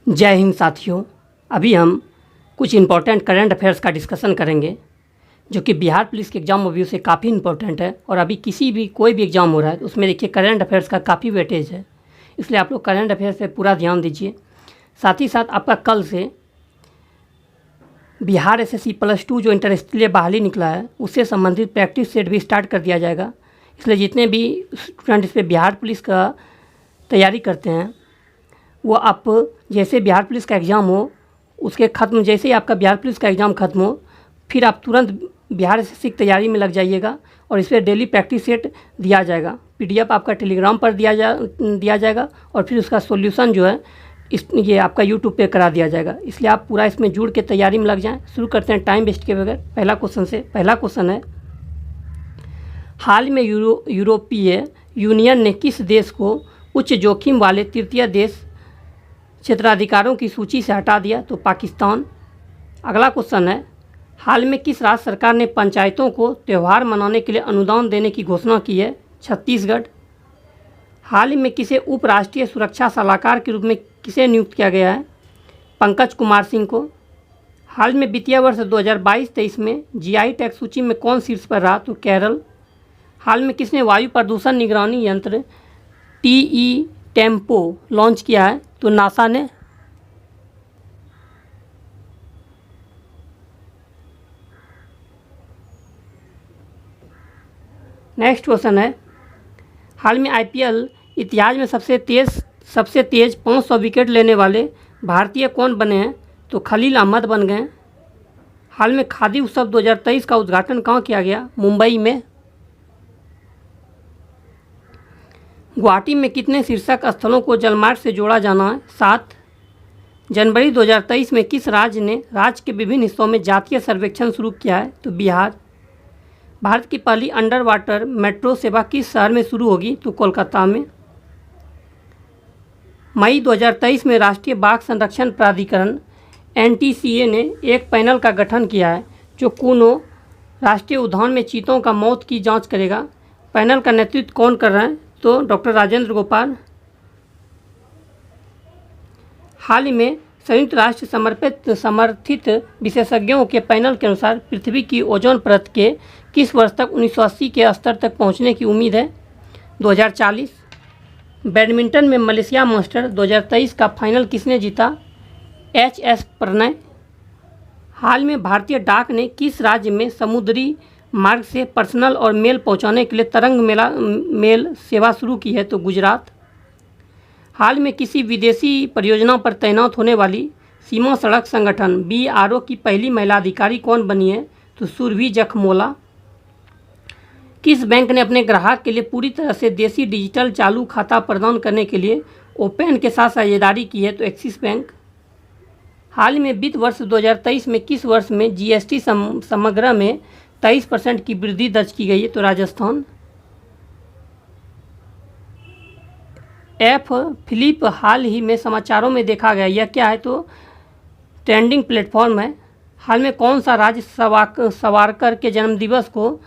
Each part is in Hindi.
जय हिंद साथियों। अभी हम कुछ इम्पोर्टेंट करंट अफेयर्स का डिस्कशन करेंगे जो कि बिहार पुलिस के एग्ज़ाम व्यू से काफ़ी इम्पोर्टेंट है। और अभी कोई भी एग्ज़ाम हो रहा है तो उसमें देखिए करंट अफेयर्स का काफ़ी वेटेज है, इसलिए आप लोग करंट अफेयर्स पे पूरा ध्यान दीजिए। साथ ही साथ आपका कल से बिहार एसएससी +2 जो इंटर स्तरीय बहाली निकला है उससे संबंधित प्रैक्टिस सेट भी स्टार्ट कर दिया जाएगा। इसलिए जितने भी स्टूडेंट इस पर बिहार पुलिस का तैयारी करते हैं वो आप जैसे बिहार पुलिस का एग्ज़ाम हो उसके ख़त्म, जैसे ही आपका बिहार पुलिस का एग्ज़ाम ख़त्म हो फिर आप तुरंत बिहार एसएससी की तैयारी में लग जाइएगा। और इस पर डेली प्रैक्टिस सेट दिया जाएगा, पीडीएफ आपका टेलीग्राम पर दिया जाएगा और फिर उसका सॉल्यूशन जो है ये आपका यूट्यूब पे करा दिया जाएगा। इसलिए आप पूरा इसमें जुड़ के तैयारी में लग जाएं। शुरू करते हैं टाइम वेस्ट के बगैर पहला क्वेश्चन से। पहला क्वेश्चन है, हाल में यूरोपीय यूनियन ने किस देश को उच्च जोखिम वाले तृतीय देश क्षेत्राधिकारों की सूची से हटा दिया? तो पाकिस्तान। अगला क्वेश्चन है, हाल में किस राज्य सरकार ने पंचायतों को त्यौहार मनाने के लिए अनुदान देने की घोषणा की है? छत्तीसगढ़। हाल ही में किसे उपराष्ट्रीय सुरक्षा सलाहकार के रूप में किसे नियुक्त किया गया है? पंकज कुमार सिंह को। हाल में वित्तीय वर्ष 2022-23 में जीआई टैग सूची में कौन शीर्ष पर रहा? तो केरल। हाल में किसने वायु प्रदूषण निगरानी यंत्र टीई टेम्पो लॉन्च किया है? तो नासा ने। नेक्स्ट क्वेश्चन है, हाल में आईपीएल इतिहास में सबसे तेज 500 विकेट लेने वाले भारतीय कौन बने हैं? तो खलील अहमद बन गए। हाल में खादी उत्सव 2023 का उद्घाटन कहाँ किया गया? मुंबई में। गुवाहाटी में कितने शीर्षक स्थलों को जलमार्ग से जोड़ा जाना है? 7। जनवरी 2023 में किस राज्य ने राज्य के विभिन्न हिस्सों में जातीय सर्वेक्षण शुरू किया है? तो बिहार। भारत की पहली अंडर वाटर मेट्रो सेवा किस शहर में शुरू होगी? तो कोलकाता में। मई 2023 में राष्ट्रीय बाघ संरक्षण प्राधिकरण एनटीसीए ने एक पैनल का गठन किया है जो कूनो राष्ट्रीय उद्यान में चीतों का मौत की जांच करेगा। पैनल का नेतृत्व कौन कर रहे हैं? तो डॉक्टर राजेंद्र गोपाल। हाल ही में संयुक्त राष्ट्र समर्थित विशेषज्ञों के पैनल के अनुसार पृथ्वी की ओजोन परत के किस वर्ष तक 1980 के स्तर तक पहुंचने की उम्मीद है? 2040। बैडमिंटन में मलेशिया मास्टर 2023 का फाइनल किसने जीता? एच.एस. प्रणय। हाल में भारतीय डाक ने किस राज्य में समुद्री मार्ग से पर्सनल और मेल पहुंचाने के लिए तरंग मेल सेवा शुरू की है? तो गुजरात। हाल में किसी विदेशी परियोजना पर तैनात होने वाली सीमा सड़क संगठन बीआरओ की पहली महिला अधिकारी कौन बनी है? तो सुरभि जखमोला। किस बैंक ने अपने ग्राहक के लिए पूरी तरह से देसी डिजिटल चालू खाता प्रदान करने के लिए ओपन के साथ साझेदारी की है? तो एक्सिस बैंक। हाल में वित्त वर्ष 2023 में किस वर्ष में जीएसटी समग्र में 23% की वृद्धि दर्ज की गई है? तो राजस्थान। फिलिप हाल ही में समाचारों में देखा गया, यह क्या है? तो ट्रेंडिंग प्लेटफॉर्म है। हाल में कौन सा राज्य सावरकर के जन्मदिवस को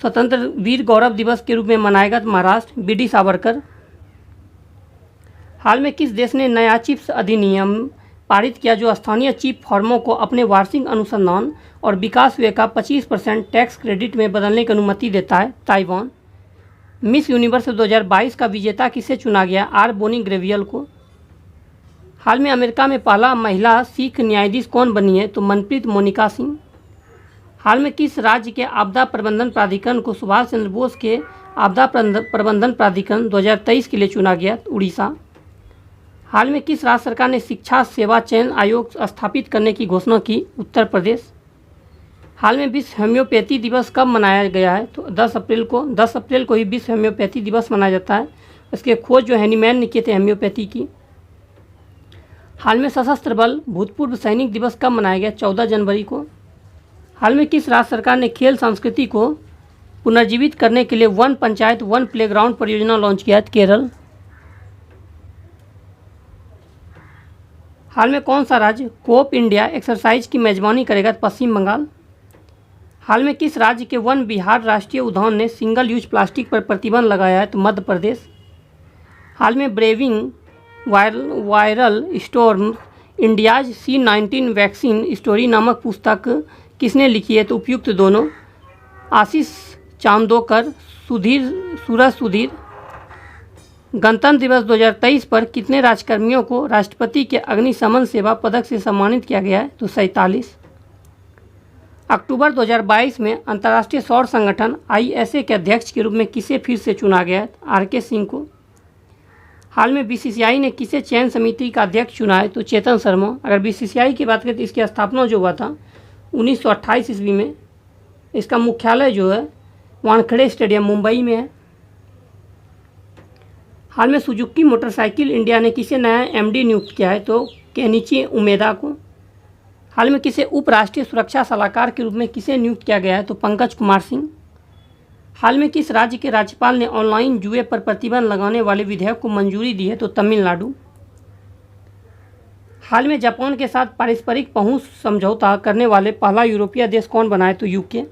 स्वतंत्र वीर गौरव दिवस के रूप में मनाएगा? तो महाराष्ट्र। बीडी सावरकर। हाल में किस देश ने नया चिप्स अधिनियम पारित किया जो स्थानीय चिप फर्मों को अपने वार्षिक अनुसंधान और विकास व्यय का 25% टैक्स क्रेडिट में बदलने की अनुमति देता है? ताइवान। मिस यूनिवर्स 2022 का विजेता किसे चुना गया? आर बोनी ग्रेवियल को। हाल में अमेरिका में पहला महिला सिख न्यायाधीश कौन बनी है? तो मनप्रीत मोनिका सिंह। हाल में किस राज्य के आपदा प्रबंधन प्राधिकरण को सुभाष चंद्र बोस के आपदा प्रबंधन प्राधिकरण 2023 के लिए चुना गया? उड़ीसा। हाल में किस राज्य सरकार ने शिक्षा सेवा चयन आयोग स्थापित करने की घोषणा की? उत्तर प्रदेश। हाल में विश्व होम्योपैथी दिवस कब मनाया गया है? तो 10 अप्रैल को। 10 अप्रैल को ही विश्व होम्योपैथी दिवस मनाया जाता है। इसके खोज जो हैनीमैन ने किए थे होम्योपैथी की। हाल में सशस्त्र बल भूतपूर्व सैनिक दिवस कब मनाया गया? 14 जनवरी को। हाल में किस राज्य सरकार ने खेल संस्कृति को पुनर्जीवित करने के लिए वन पंचायत वन प्लेग्राउंड परियोजना लॉन्च किया? केरल। हाल में कौन सा राज्य कोप इंडिया एक्सरसाइज की मेजबानी करेगा? पश्चिम बंगाल। हाल में किस राज्य के वन विहार राष्ट्रीय उद्यान ने सिंगल यूज प्लास्टिक पर प्रतिबंध लगाया है? तो मध्य प्रदेश। हाल में braving viral storm India's C-19 vaccine story नामक पुस्तक किसने लिखी है? तो उपयुक्त दोनों, आशीष चांदोकर, सूरज सुधीर। गणतंत्र दिवस 2023 पर कितने राजकर्मियों को राष्ट्रपति के अग्निशमन सेवा पदक से सम्मानित किया गया है? तो 47। अक्टूबर 2022 में अंतर्राष्ट्रीय सौर संगठन ISA के अध्यक्ष के रूप में किसे फिर से चुना गया है? RK सिंह को। हाल में BCCI ने किसे चयन समिति का अध्यक्ष चुना है? तो चेतन शर्मा। अगर BCCI की बात करें तो इसकी स्थापना जो हुआ था 1928 ईस्वी में। इसका मुख्यालय जो है वानखेड़े स्टेडियम मुंबई में है। हाल में सुजुकी मोटरसाइकिल इंडिया ने किसे नया MD नियुक्त किया है? तो केनिची उमेदा को। हाल में किसे उपराष्ट्रीय सुरक्षा सलाहकार के रूप में किसे नियुक्त किया गया है? तो पंकज कुमार सिंह। हाल में किस राज्य के राज्यपाल ने ऑनलाइन जुए पर प्रतिबंध लगाने वाले विधेयक को मंजूरी दी है? तो तमिलनाडु। हाल में जापान के साथ पारस्परिक पहुंच समझौता करने वाले पहला यूरोपीय देश कौन बना है? तो UK।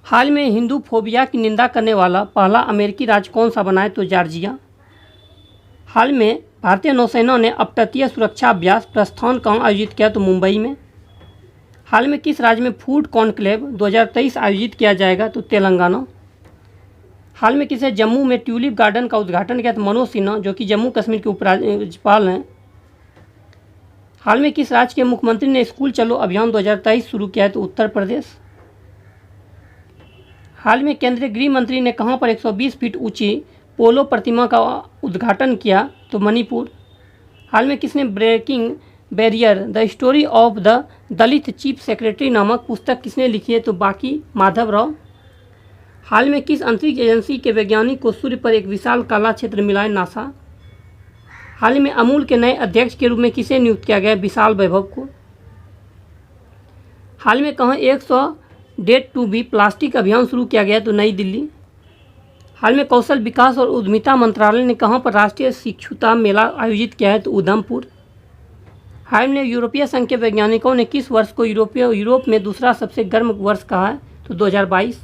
हाल में हिंदू फोबिया की निंदा करने वाला पहला अमेरिकी राज्य कौन सा बना है? तो जॉर्जिया। हाल में भारतीय नौसेना ने अपतटीय सुरक्षा अभ्यास प्रस्थान कहाँ आयोजित किया? तो मुंबई में। हाल में किस राज्य में फूड कॉन्क्लेव 2023 आयोजित किया जाएगा? तो तेलंगाना। हाल में किसे जम्मू में ट्यूलिप गार्डन का उद्घाटन किया? तो मनोज सिन्हा, जो कि जम्मू कश्मीर के उपराज्यपाल हैं। हाल में किस राज्य के मुख्यमंत्री ने स्कूल चलो अभियान 2023 शुरू किया है? तो उत्तर प्रदेश। हाल में केंद्रीय गृह मंत्री ने कहां पर 120 फीट ऊंची पोलो प्रतिमा का उद्घाटन किया? तो मणिपुर। हाल में किसने breaking barrier the story of the Dalit chief secretary नामक पुस्तक किसने लिखी है? तो बाकी माधव राव। हाल में किस अंतरिक्ष एजेंसी के वैज्ञानिक को सूर्य पर एक विशाल काला क्षेत्र मिला है? नासा। हाल में अमूल के नए अध्यक्ष के रूप में किसे नियुक्त किया गया? विशाल वैभव को। हाल में कहाँ 100 डेट टू बी प्लास्टिक अभियान शुरू किया गया? तो नई दिल्ली। हाल में कौशल विकास और उद्यमिता मंत्रालय ने कहाँ पर राष्ट्रीय शिक्षुता मेला आयोजित किया है? तो उधमपुर। हाल में यूरोपीय संघ के वैज्ञानिकों ने किस वर्ष को यूरोप में दूसरा सबसे गर्म वर्ष कहा है? तो 2022।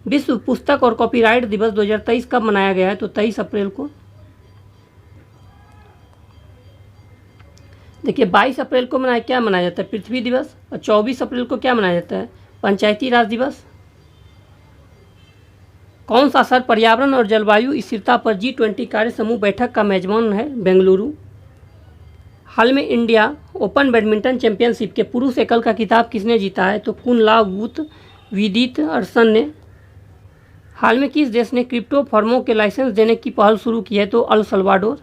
विश्व पुस्तक और कॉपीराइट दिवस 2023 कब मनाया गया है? तो 23 अप्रैल को। देखिए 22 अप्रैल को क्या मनाया जाता है? पृथ्वी दिवस। और 24 अप्रैल को क्या मनाया जाता है? पंचायती राज दिवस। कौन सा शहर पर्यावरण और जलवायु स्थिरता पर G20 कार्य समूह बैठक का मेजबान है? बेंगलुरु। हाल में इंडिया ओपन बैडमिंटन चैंपियनशिप के पुरुष एकल का खिताब किसने जीता है? तो कुनलावुत विदित अर्सन ने। हाल में किस देश ने क्रिप्टो फर्मों के लाइसेंस देने की पहल शुरू की है? तो अल सल्वाडोर।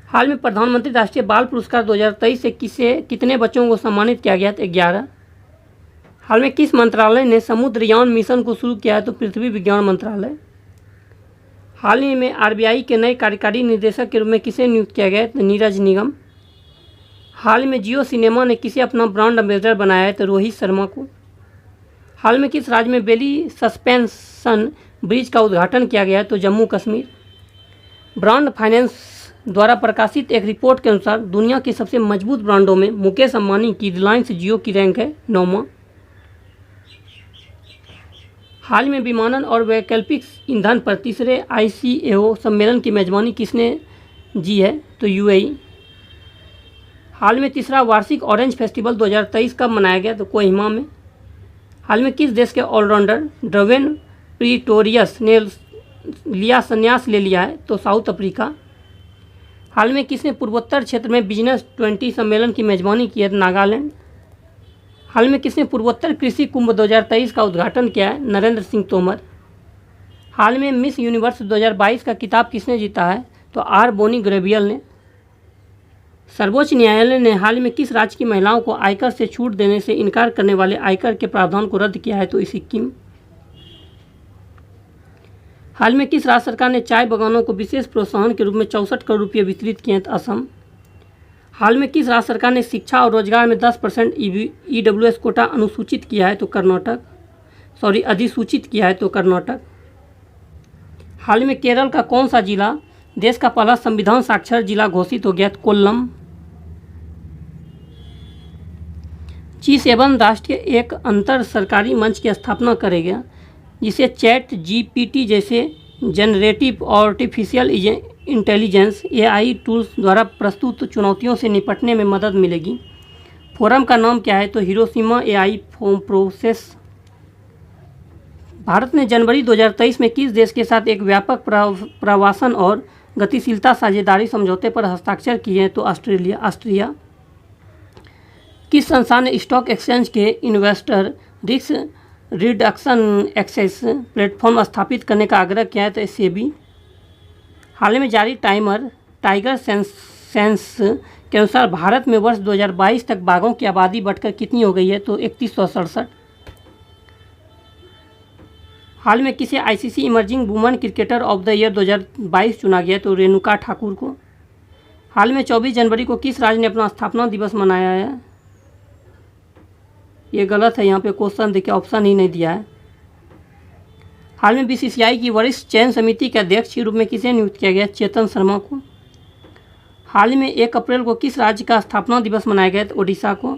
हाल में प्रधानमंत्री राष्ट्रीय बाल पुरस्कार 2023 से कितने बच्चों को सम्मानित किया गया? 11। हाल में किस मंत्रालय ने समुद्रयान मिशन को शुरू किया है? तो पृथ्वी विज्ञान मंत्रालय। हाल ही में RBI के नए कार्यकारी निदेशक के रूप में किसे नियुक्त किया गया है? तो नीरज निगम। हाल में जियो सिनेमा ने किसे अपना ब्रांड एम्बेसडर बनाया है? तो रोहित शर्मा को। हाल में किस राज्य में बेली सस्पेंशन ब्रिज का उद्घाटन किया गया है? तो जम्मू कश्मीर। ब्रांड फाइनेंस द्वारा प्रकाशित एक रिपोर्ट के अनुसार दुनिया के सबसे मजबूत ब्रांडों में मुकेश अंबानी की रिलायंस जियो की रैंक है 9वां। हाल में विमानन और वैकल्पिक ईंधन पर तीसरे ICAO सम्मेलन की मेजबानी किसने जी है? तो UAE। हाल में तीसरा वार्षिक ऑरेंज फेस्टिवल 2023 कब मनाया गया? तो कोहिमा में। हाल में किस देश के ऑलराउंडर ड्रवेन प्रीटोरियस ने संन्यास ले लिया है? तो साउथ अफ्रीका। हाल में किसने पूर्वोत्तर क्षेत्र में बिजनेस 20 सम्मेलन की मेजबानी की है? नागालैंड। हाल में किसने पूर्वोत्तर कृषि कुंभ 2023 का उद्घाटन किया है? नरेंद्र सिंह तोमर। हाल में मिस यूनिवर्स 2022 का खिताब किसने जीता है? तो R बोनी ग्रेवियल ने। सर्वोच्च न्यायालय ने हाल में किस राज्य की महिलाओं को आयकर से छूट देने से इनकार करने वाले आयकर के प्रावधान को रद्द किया है? तो सिक्किम। हाल में किस राज्य सरकार ने चाय बागानों को विशेष प्रोत्साहन के रूप में 64 करोड़ रुपये वितरित किए हैं? तो असम। हाल में किस राज्य सरकार ने शिक्षा और रोजगार में 10% EWS कोटा अधिसूचित किया है? तो कर्नाटक। हाल में केरल का कौन सा जिला देश का पहला संविधान साक्षर जिला घोषित हो गया? कोल्लम। G7 राष्ट्रीय एक अंतर सरकारी मंच की स्थापना करेगा जिसे चैट जीपीटी जैसे generative artificial intelligence AI tools द्वारा प्रस्तुत चुनौतियों से निपटने में मदद मिलेगी। फोरम का नाम क्या है? तो हिरोशिमा AI प्रोसेस। भारत ने जनवरी 2023 में किस देश के साथ एक व्यापक प्रवासन और गतिशीलता साझेदारी समझौते पर हस्ताक्षर किए हैं? तो ऑस्ट्रिया। किस संस्थान ने स्टॉक एक्सचेंज के investor risk reduction access platform स्थापित करने का आग्रह किया है? तो सेबी। हाल में जारी टाइगर सेंस के अनुसार भारत में वर्ष 2022 तक बाघों की आबादी बढ़कर कितनी हो गई है? तो 3167। हाल में किसे ICC emerging women cricketer of the year 2022 चुना गया? तो रेणुका ठाकुर को। हाल में 24 जनवरी को किस राज्य ने अपना स्थापना दिवस मनाया है? ये गलत है, यहाँ पे क्वेश्चन देखिए ऑप्शन ही नहीं दिया है। हाल में BCCI की वरिष्ठ चयन समिति के अध्यक्ष के रूप में किसे नियुक्त किया गया? चेतन शर्मा को। हाल में 1 अप्रैल को किस राज्य का स्थापना दिवस मनाया गया? तो ओडिशा को।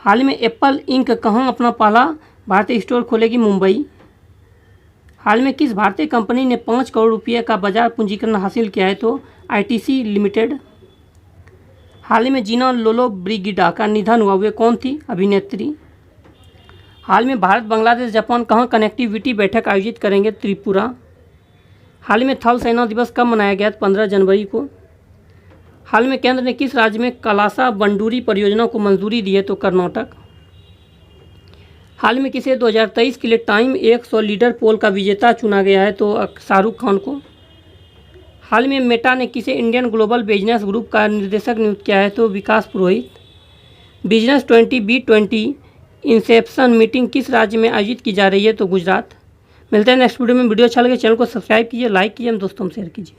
हाल में एप्पल इंक कहाँ अपना पहला भारतीय स्टोर खोलेगी? मुंबई। हाल में किस भारतीय कंपनी ने 5 करोड़ रुपये का बाजार पूंजीकरण हासिल किया है? तो ITC लिमिटेड। हाल में जीना लोलो ब्रिगिडा का निधन हुआ, वे कौन थी? अभिनेत्री। हाल में भारत बांग्लादेश जापान कहाँ कनेक्टिविटी बैठक आयोजित करेंगे? त्रिपुरा। हाल में थल सेना दिवस कब मनाया गया? 15 जनवरी को। हाल में केंद्र ने किस राज्य में कलासा बंडूरी परियोजना को मंजूरी दी है? तो कर्नाटक। हाल में किसे 2023 के लिए टाइम 100 लीडर पोल का विजेता चुना गया है? तो शाहरुख खान को। हाल में मेटा ने किसे इंडियन ग्लोबल बिजनेस ग्रुप का निर्देशक नियुक्त किया है? तो विकास पुरोहित। बिजनेस 20B20 इंसेप्शन मीटिंग किस राज्य में आयोजित की जा रही है? तो गुजरात। मिलते हैं नेक्स्ट वीडियो में। वीडियो अच्छा लगे चैनल को सब्सक्राइब कीजिए, लाइक कीजिए, दोस्तों में शेयर कीजिए।